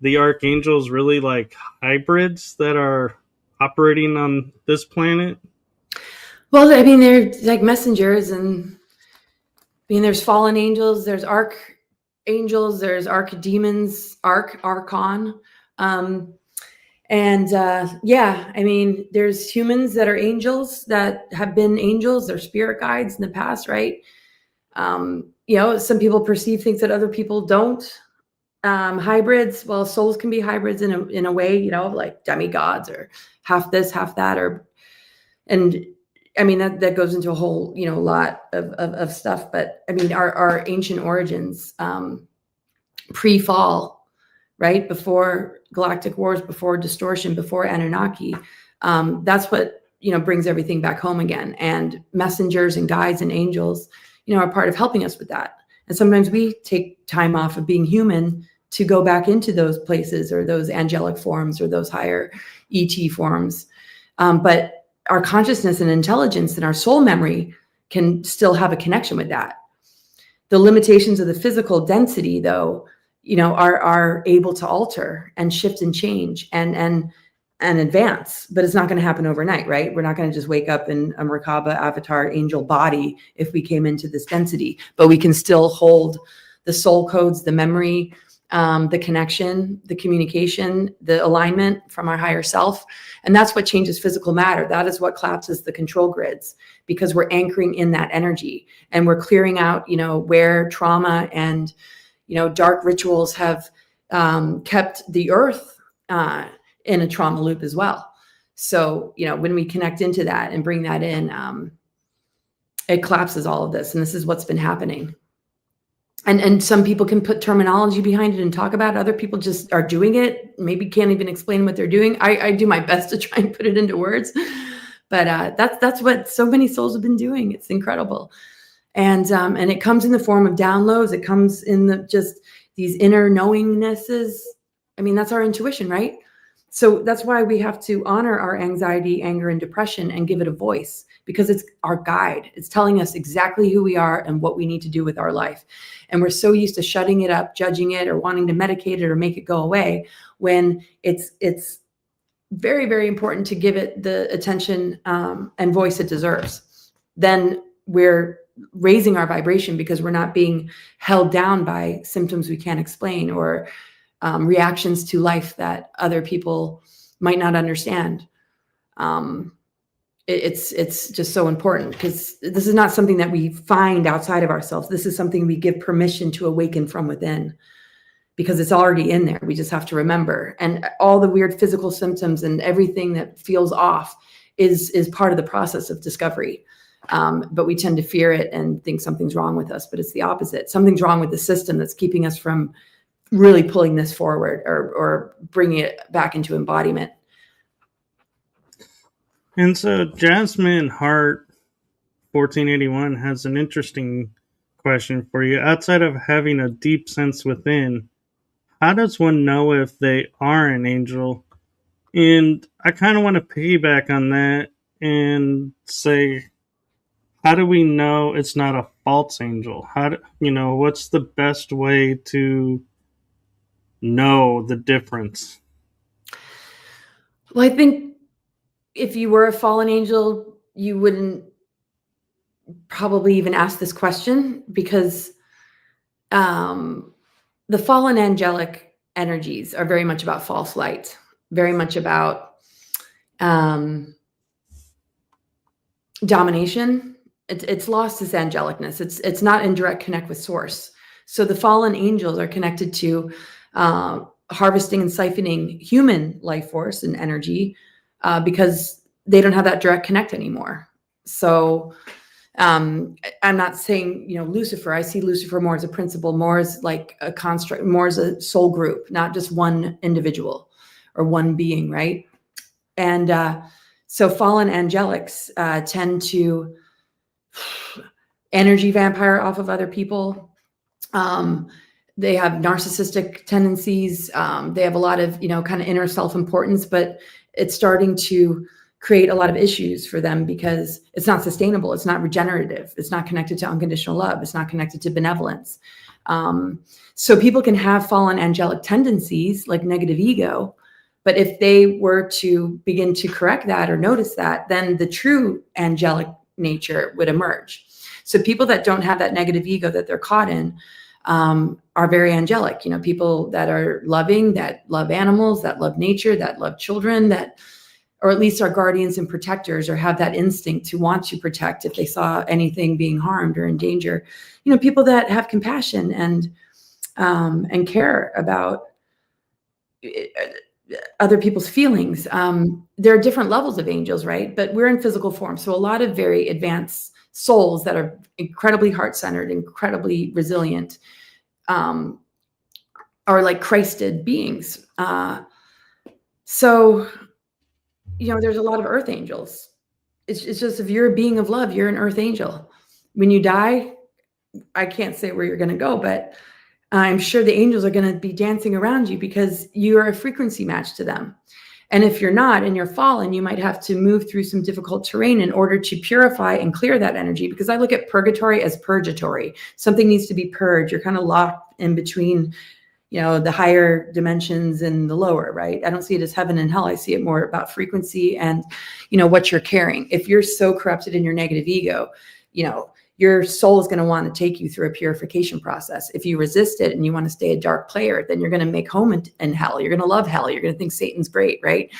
the archangels really like hybrids that are operating on this planet? Well, I mean, they're like messengers, and I mean, there's fallen angels, there's archangels, there's archdemons, archon. Yeah, I mean, there's humans that are angels that have been angels, they're spirit guides in the past, right? Some people perceive things that other people don't. Hybrids, well, souls can be hybrids in a way, like demigods or half this, half that, and I mean, that goes into a whole, lot of stuff. But I mean, our ancient origins, pre-fall, right? Before galactic wars, before distortion, before Anunnaki, that's what, brings everything back home again. And messengers and guides and angels, are part of helping us with that. And sometimes we take time off of being human to go back into those places or those angelic forms or those higher ET forms. But our consciousness and intelligence and our soul memory can still have a connection with that. The limitations of the physical density, though, are able to alter and shift and change and advance, but it's not going to happen overnight, right? We're not going to just wake up in a Merkaba avatar angel body if we came into this density, but we can still hold the soul codes, the memory, the connection, the communication, the alignment from our higher self. And that's what changes physical matter. That is what collapses the control grids, because we're anchoring in that energy and we're clearing out, where trauma and, dark rituals have kept the earth in a trauma loop as well. So, when we connect into that and bring that in, it collapses all of this. And this is what's been happening. And some people can put terminology behind it and talk about it. Other people just are doing it, maybe can't even explain what they're doing. I do my best to try and put it into words, but that's what so many souls have been doing. It's incredible. And it comes in the form of downloads. It comes in just these inner knowingnesses. I mean, that's our intuition, right? So that's why we have to honor our anxiety, anger, and depression and give it a voice, because it's our guide. It's telling us exactly who we are and what we need to do with our life. And we're so used to shutting it up, judging it, or wanting to medicate it or make it go away, when it's very, very important to give it the attention and voice it deserves. Then we're raising our vibration, because we're not being held down by symptoms we can't explain or reactions to life that other people might not understand. It's just so important, because this is not something that we find outside of ourselves. This is something we give permission to awaken from within, because it's already in there. We just have to remember. And all the weird physical symptoms and everything that feels off is part of the process of discovery. But we tend to fear it and think something's wrong with us, but it's the opposite. Something's wrong with the system that's keeping us from really pulling this forward or bringing it back into embodiment. And so Jasmine Hart 1481 has an interesting question for you. Outside of having a deep sense within, how does one know if they are an angel? And I kind of want to piggyback on that and say, how do we know it's not a false angel? What's the best way to know the difference? Well, I think if you were a fallen angel, you wouldn't probably even ask this question, because the fallen angelic energies are very much about false light, very much about domination. It's lost its angelicness. It's not in direct connect with source. So the fallen angels are connected to harvesting and siphoning human life force and energy because they don't have that direct connect anymore. So I'm not saying, Lucifer, I see Lucifer more as a principle, more as like a construct, more as a soul group, not just one individual or one being, right? And so fallen angelics tend to energy vampire off of other people. They have narcissistic tendencies. They have a lot of, kind of inner self-importance, but it's starting to create a lot of issues for them because it's not sustainable. It's not regenerative. It's not connected to unconditional love. It's not connected to benevolence. So people can have fallen angelic tendencies like negative ego, but if they were to begin to correct that or notice that, then the true angelic nature would emerge. So people that don't have that negative ego that they're caught in are very angelic, people that are loving, that love animals, that love nature, that love children, that, or at least are guardians and protectors, or have that instinct to want to protect if they saw anything being harmed or in danger. People that have compassion and care about other people's feelings. There are different levels of angels, right? But we're in physical form. So a lot of very advanced souls that are incredibly heart-centered, incredibly resilient, are like Christed beings. So there's a lot of earth angels. It's just, if you're a being of love, you're an earth angel. When you die, I can't say where you're going to go, but I'm sure the angels are going to be dancing around you because you're a frequency match to them. And if you're not and you're fallen, you might have to move through some difficult terrain in order to purify and clear that energy. Because I look at purgatory as purgatory. Something needs to be purged. You're kind of locked in between, the higher dimensions and the lower, right? I don't see it as heaven and hell. I see it more about frequency and, what you're carrying. If you're so corrupted in your negative ego, your soul is going to want to take you through a purification process. If you resist it and you want to stay a dark player, then you're going to make home in hell. You're going to love hell. You're going to think Satan's great, right?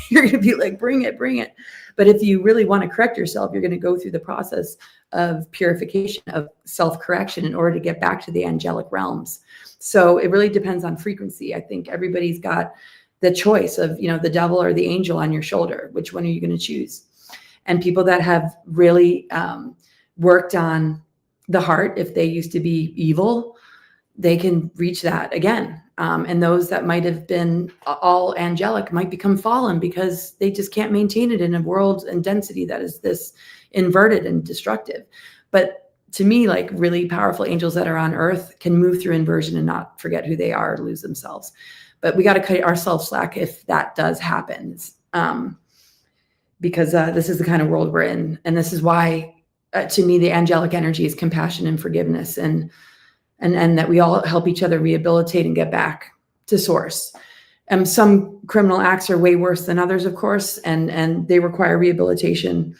You're going to be like, bring it, bring it. But if you really want to correct yourself, you're going to go through the process of purification, of self-correction in order to get back to the angelic realms. So it really depends on frequency. I think everybody's got the choice of, the devil or the angel on your shoulder. Which one are you going to choose? And people that have really worked on the heart, if they used to be evil, they can reach that again. And those that might have been all angelic might become fallen because they just can't maintain it in a world and density that is this inverted and destructive. But to me, like really powerful angels that are on earth can move through inversion and not forget who they are or lose themselves. But we got to cut ourselves slack if that does happen, because this is the kind of world we're in. And this is why, to me, the angelic energy is compassion and forgiveness, and that we all help each other rehabilitate and get back to source. Some criminal acts are way worse than others, of course, and they require rehabilitation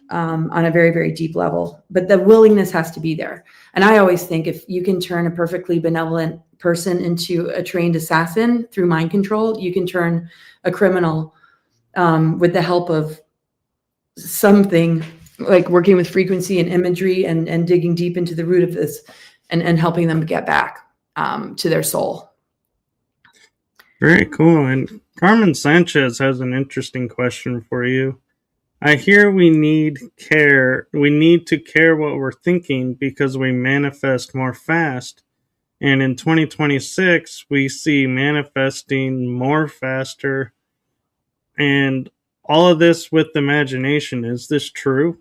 on a very, very deep level. But the willingness has to be there. And I always think if you can turn a perfectly benevolent person into a trained assassin through mind control, you can turn a criminal with the help of something like working with frequency and imagery and digging deep into the root of this and helping them get back to their soul. Very cool. And Carmen Sanchez has an interesting question for you. I hear we need care. We need to care what we're thinking because we manifest more fast. And in 2026, we see manifesting more faster. And all of this with imagination. Is this true?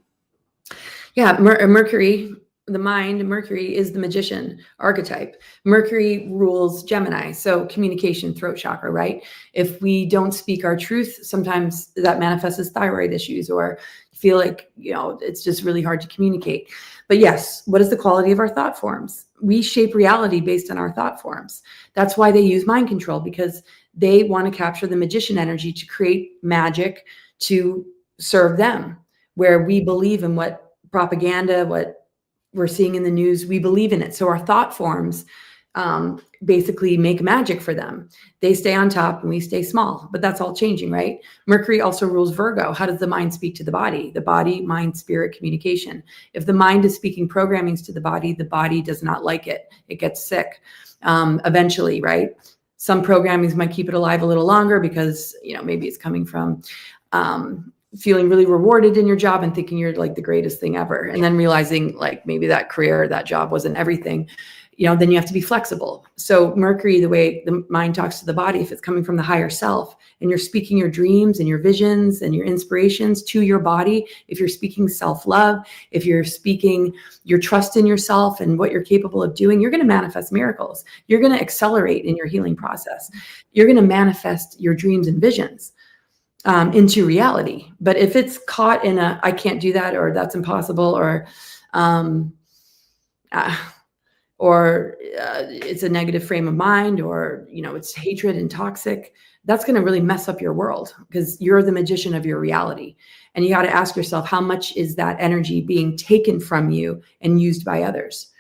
Yeah, Mercury, the mind, Mercury is the magician archetype. Mercury rules Gemini, so communication, throat chakra, right? If we don't speak our truth, sometimes that manifests as thyroid issues or feel like, it's just really hard to communicate. But yes, what is the quality of our thought forms? We shape reality based on our thought forms. That's why they use mind control, because they want to capture the magician energy to create magic to serve them, where we believe in what propaganda, what we're seeing in the news, we believe in it. So our thought forms basically make magic for them. They stay on top and we stay small, but that's all changing, right? Mercury also rules Virgo. How does the mind speak to the body? The body, mind, spirit, communication. If the mind is speaking programmings to the body does not like it. It gets sick eventually, right? Some programmings might keep it alive a little longer because, maybe it's coming from feeling really rewarded in your job and thinking you're like the greatest thing ever. And then realizing like maybe that career, that job wasn't everything. Then you have to be flexible. So Mercury, the way the mind talks to the body, if it's coming from the higher self and you're speaking your dreams and your visions and your inspirations to your body, if you're speaking self-love, if you're speaking your trust in yourself and what you're capable of doing, you're going to manifest miracles. You're going to accelerate in your healing process. You're going to manifest your dreams and visions into reality. But if it's caught in I can't do that, or that's impossible, or it's a negative frame of mind, or, it's hatred and toxic, that's going to really mess up your world because you're the magician of your reality. And you got to ask yourself, how much is that energy being taken from you and used by others?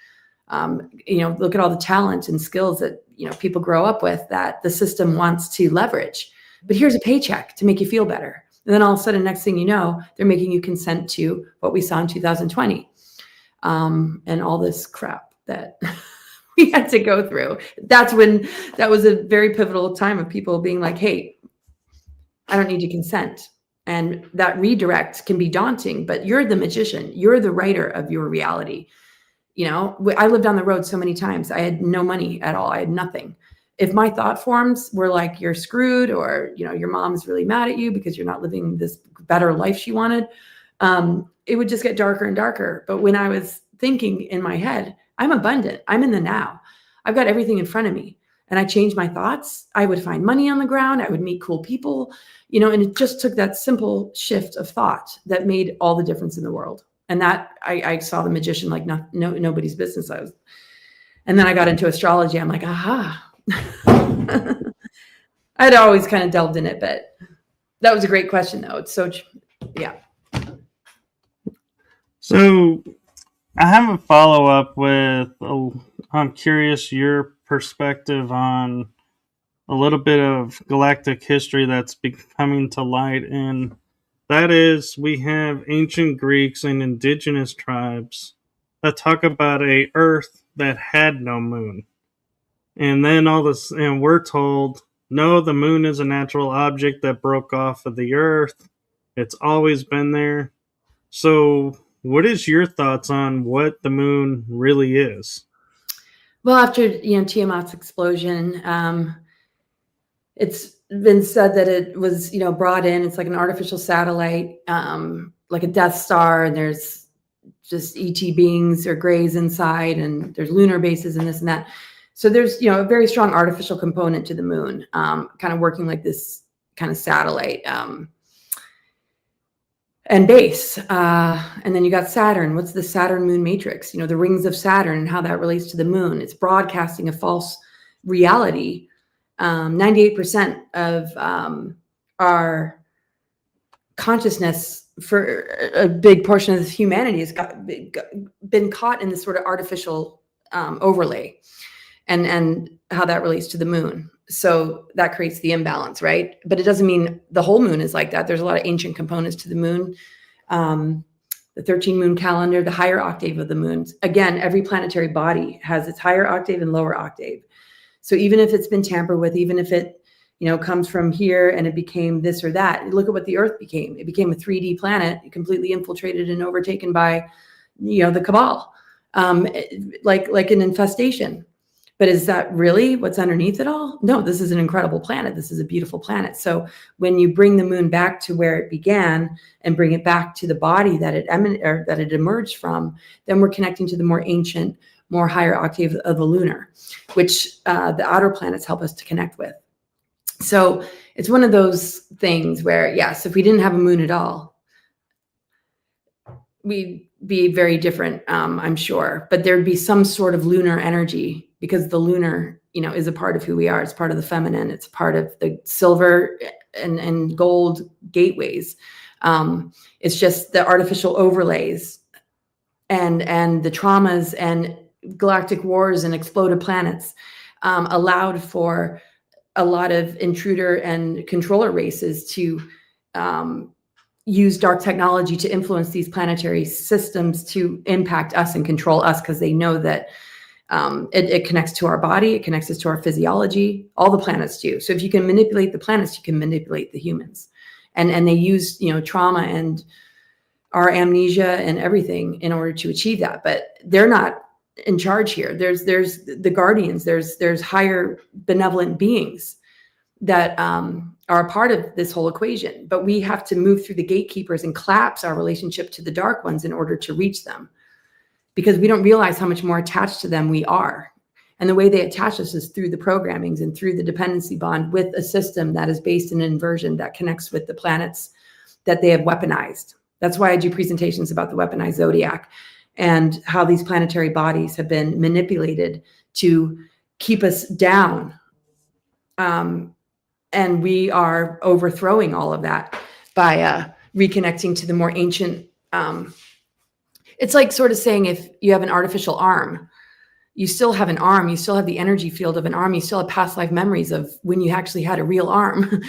Look at all the talent and skills that, people grow up with that the system wants to leverage. But here's a paycheck to make you feel better. And then all of a sudden, next thing you know, they're making you consent to what we saw in 2020 and all this crap that we had to go through. That was a very pivotal time of people being like, hey, I don't need to consent. And that redirect can be daunting, but you're the magician. You're the writer of your reality. I lived on the road so many times. I had no money at all. I had nothing. If my thought forms were like, you're screwed, or, your mom's really mad at you because you're not living this better life she wanted, it would just get darker and darker. But when I was thinking in my head, I'm abundant, I'm in the now, I've got everything in front of me, and I changed my thoughts, I would find money on the ground, I would meet cool people, and it just took that simple shift of thought that made all the difference in the world. And that I saw the magician like nobody's business. And then I got into astrology. I'm like, aha. I'd always kind of delved in it, but that was a great question, though. It's so, yeah. So I have a follow-up with, I'm curious your perspective on a little bit of galactic history that's coming to light. And that is, we have ancient Greeks and indigenous tribes that talk about a Earth that had no moon. And then and we're told, no, the moon is a natural object that broke off of the Earth. It's always been there. So what is your thoughts on what the moon really is? Well, after, Tiamat's explosion, it's been said that it was, brought in. It's like an artificial satellite, like a Death Star, and there's just ET beings or grays inside, and there's lunar bases and this and that. So there's, a very strong artificial component to the moon, kind of working like this kind of satellite and base. And then you got Saturn. What's the Saturn moon matrix? The rings of Saturn and how that relates to the moon. It's broadcasting a false reality. 98% of our consciousness for a big portion of humanity has been caught in this sort of artificial overlay. And how that relates to the moon. So that creates the imbalance, right? But it doesn't mean the whole moon is like that. There's a lot of ancient components to the moon. The 13 moon calendar, the higher octave of the moons. Again, every planetary body has its higher octave and lower octave. So even if it's been tampered with, even if it, comes from here and it became this or that, look at what the Earth became. It became a 3D planet, completely infiltrated and overtaken by, the cabal, like an infestation. But is that really what's underneath it all? No, this is an incredible planet. This is a beautiful planet. So when you bring the moon back to where it began and bring it back to the body that it emerged from, then we're connecting to the more ancient, more higher octave of the lunar, which the outer planets help us to connect with. So it's one of those things where, yes, if we didn't have a moon at all, we'd be very different, I'm sure. But there'd be some sort of lunar energy, because the lunar, is a part of who we are. It's part of the feminine. It's part of the silver and gold gateways. It's just the artificial overlays and the traumas and galactic wars and exploded planets allowed for a lot of intruder and controller races to use dark technology to influence these planetary systems to impact us and control us, because they know that it connects to our body, it connects us to our physiology. All the planets do. So if you can manipulate the planets, you can manipulate the humans. And they use, trauma and our amnesia and everything in order to achieve that. But they're not in charge here. There's the guardians, there's higher benevolent beings that are a part of this whole equation. But we have to move through the gatekeepers and collapse our relationship to the dark ones in order to reach them, because we don't realize how much more attached to them we are. And the way they attach us is through the programmings and through the dependency bond with a system that is based in inversion that connects with the planets that they have weaponized. That's why I do presentations about the weaponized zodiac and how these planetary bodies have been manipulated to keep us down. And we are overthrowing all of that by reconnecting to the more ancient. It's like sort of saying, if you have an artificial arm, you still have an arm, you still have the energy field of an arm, you still have past life memories of when you actually had a real arm,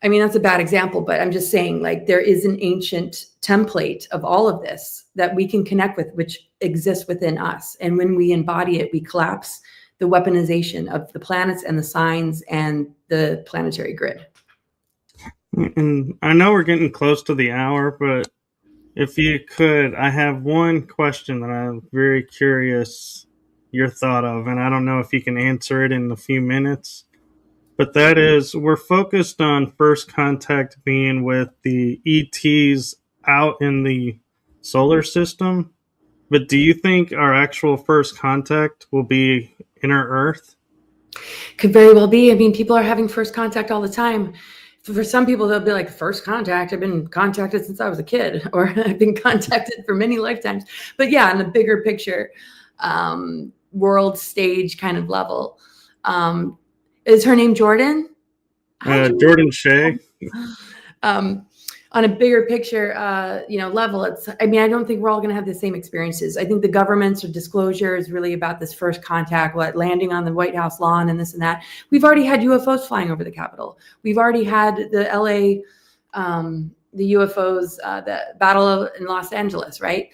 I mean, that's a bad example, but I'm just saying, like, there is an ancient template of all of this that we can connect with, which exists within us. And when we embody it, we collapse the weaponization of the planets and the signs and the planetary grid. And I know we're getting close to the hour, but if you could, I have one question that I'm very curious your thought of, and I don't know if you can answer it in a few minutes. But that is, we're focused on first contact being with the ETs out in the solar system. But do you think our actual first contact will be inner Earth? Could very well be. I mean, people are having first contact all the time. For some people, they'll be like, first contact, I've been contacted since I was a kid, or I've been contacted for many lifetimes. But yeah, in the bigger picture, world stage kind of level. Is her name Jordan? Jordan Shea. On a bigger picture, level, I don't think we're all going to have the same experiences. I think the government's disclosure is really about this first contact, landing on the White House lawn and this and that. We've already had UFOs flying over the Capitol. We've already had the LA, the UFOs, the battle in Los Angeles, right?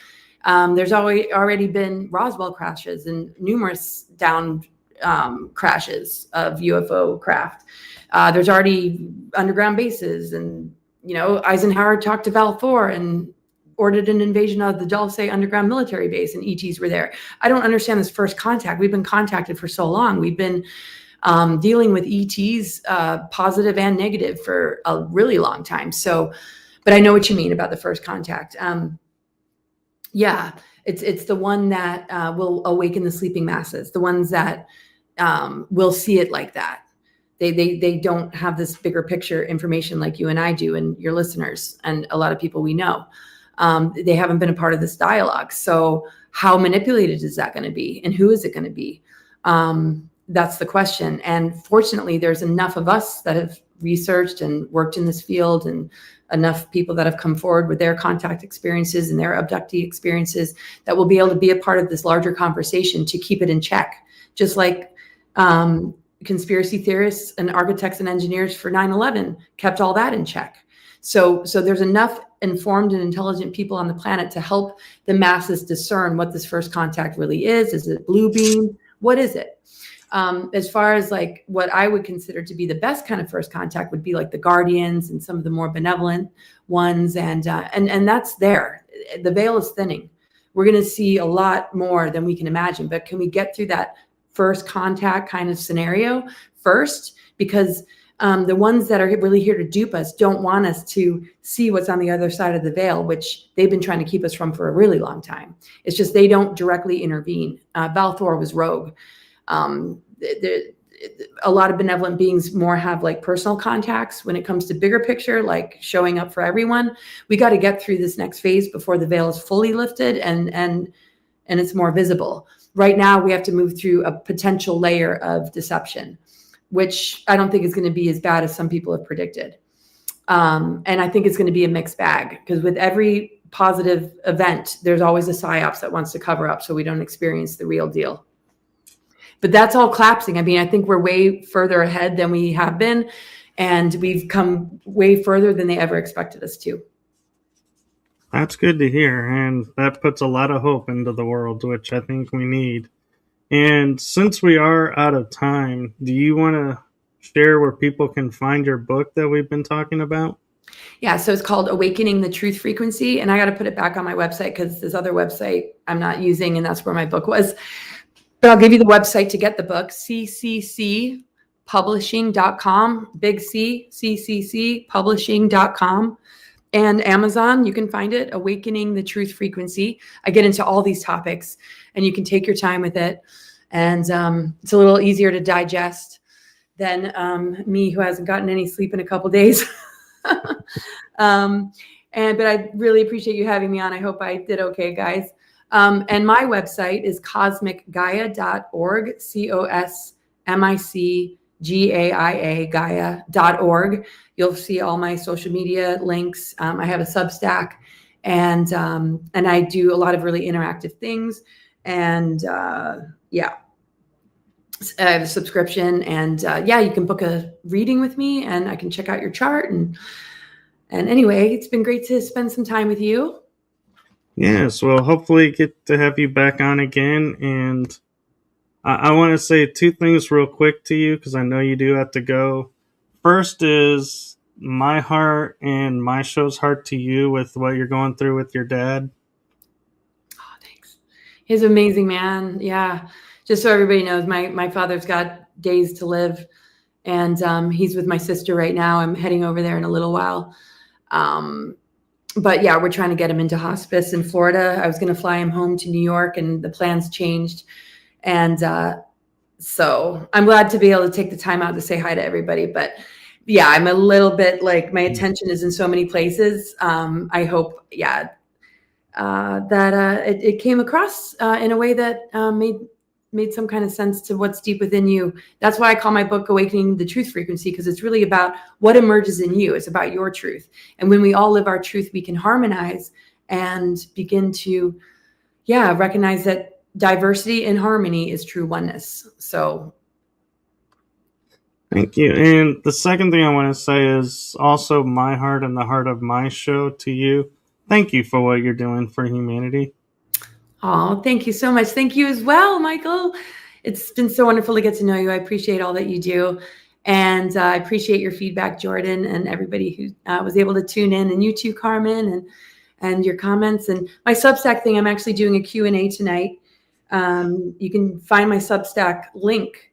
There's already been Roswell crashes and numerous down crashes of UFO craft. There's already underground bases, and Eisenhower talked to Balfour and ordered an invasion of the Dulce underground military base, and ETs were there. I don't understand this first contact. We've been contacted for so long. We've been dealing with ETs, positive and negative, for a really long time. So, but I know what you mean about the first contact. Yeah, it's the one that will awaken the sleeping masses, the ones that will see it like that. They don't have this bigger picture information like you and I do, and your listeners and a lot of people we know. They haven't been a part of this dialogue. So how manipulated is that going to be? And who is it going to be? That's the question. And fortunately, there's enough of us that have researched and worked in this field, and enough people that have come forward with their contact experiences and their abductee experiences that will be able to be a part of this larger conversation to keep it in check. Just like conspiracy theorists and architects and engineers for 9/11 kept all that in check. So there's enough informed and intelligent people on the planet to help the masses discern what this first contact really is. Is it blue beam? What is it? As far as like what I would consider to be the best kind of first contact would be like the guardians and some of the more benevolent ones. And that's there. The veil is thinning. We're going to see a lot more than we can imagine, but can we get through that first contact kind of scenario first? Because the ones that are really here to dupe us don't want us to see what's on the other side of the veil, which they've been trying to keep us from for a really long time. It's just they don't directly intervene. Balfour was rogue. A lot of benevolent beings more have like personal contacts when it comes to bigger picture, like showing up for everyone. We got to get through this next phase before the veil is fully lifted and it's more visible. Right now, we have to move through a potential layer of deception, which I don't think is going to be as bad as some people have predicted. And I think it's going to be a mixed bag, because with every positive event, there's always a psyops that wants to cover up so we don't experience the real deal. But that's all collapsing. I mean, I think we're way further ahead than we have been, and we've come way further than they ever expected us to. That's good to hear, and that puts a lot of hope into the world, which I think we need. And since we are out of time, do you want to share where people can find your book that we've been talking about? Yeah, so it's called Awakening the Truth Frequency, and I got to put it back on my website because this other website I'm not using, and that's where my book was. But I'll give you the website to get the book, cccpublishing.com, big C, cccpublishing.com. And Amazon, you can find it, Awakening the Truth Frequency. I get into all these topics, and you can take your time with it. And it's a little easier to digest than me, who hasn't gotten any sleep in a couple days. But I really appreciate you having me on. I hope I did okay, guys. And my website is cosmicgaia.org, COSMICGAIA, Gaia.org. You'll see all my social media links. I have a Substack, and I do a lot of really interactive things. And yeah, I have a subscription, and yeah, you can book a reading with me, and I can check out your chart. And anyway, it's been great to spend some time with you. Yes, well, hopefully get to have you back on again. And I want to say two things real quick to you, because I know you do have to go. First is my heart and my show's heart to you with what you're going through with your dad. Oh, thanks. He's an amazing man. Yeah. Just so everybody knows, my father's got days to live, and he's with my sister right now. I'm heading over there in a little while. But yeah, we're trying to get him into hospice in Florida. I was going to fly him home to New York, and the plans changed. And so I'm glad to be able to take the time out to say hi to everybody. But yeah, I'm a little bit like, my attention is in so many places. I hope, yeah, that it came across in a way that made some kind of sense to what's deep within you. That's why I call my book Awakening the Truth Frequency, because it's really about what emerges in you. It's about your truth. And when we all live our truth, we can harmonize and begin to, yeah, recognize that diversity and harmony is true oneness. So thank you. And the second thing I want to say is also my heart and the heart of my show to you. Thank you for what you're doing for humanity. Oh, thank you so much. Thank you as well, Michael. It's been so wonderful to get to know you. I appreciate all that you do. And I appreciate your feedback, Jordan, and everybody who was able to tune in, and you too, Carmen, and your comments. And my Substack thing, I'm actually doing a Q&A tonight. You can find my Substack link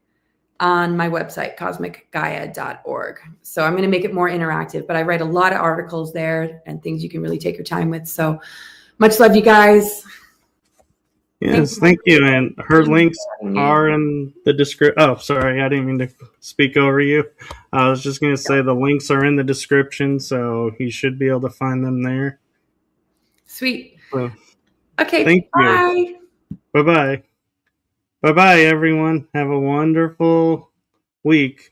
on my website, cosmicgaia.org. So I'm going to make it more interactive, but I write a lot of articles there and things you can really take your time with. So much love, you guys. Yes, thank you. And her links are in the description. Oh, sorry, I didn't mean to speak over you. I was just going to say the links are in the description, so you should be able to find them there. Sweet. So, okay, thank bye. you. Bye-bye. Bye-bye, everyone. Have a wonderful week.